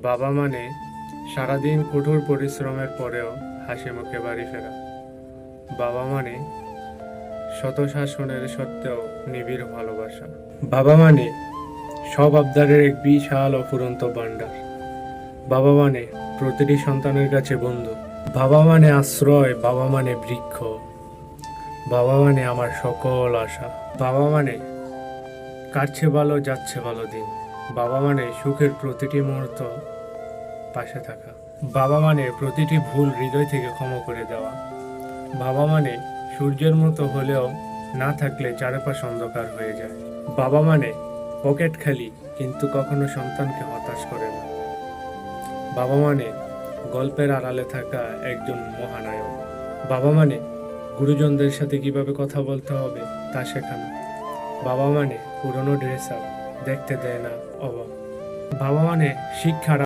বাবা মানে সারাদিন কঠোর পরিশ্রমের পরেও হাসি মুখে বাড়ি ফেরা। বাবা মানে শত শাসনের সত্ত্বেও নিবিড় ভালোবাসা। বাবা মানে সব আবদারের এক বিশাল অফুরন্ত ভাণ্ডার। বাবা মানে প্রতিটি সন্তানের কাছে বন্ধু। বাবা মানে আশ্রয়, বাবা মানে বৃক্ষ, বাবা মানে আমার সকল আশা। বাবা মানে কাটছে ভালো যাচ্ছে ভালো দিন। বাবা মানে সুখের প্রতিটি মুহূর্ত পাশে থাকা। বাবা মানে প্রতিটি ভুল হৃদয় থেকে ক্ষমা করে দেওয়া। বাবা মানে সূর্যের মতো হলেও না থাকলে চারপাশ অন্ধকার হয়ে যায়। বাবা মানে পকেট খালি কিন্তু কখনো সন্তানকে হতাশ করে না। বাবা মানে গল্পের আড়ালে থাকা একজন মহানায়ক। বাবা মানে গুরুজনদের সাথে কিভাবে কথা বলতে হবে তা শেখানো। বাবা মানে পুরনো ড্রেস আপ দেখতে দেয় না অভাব। বাবা মানে শিক্ষার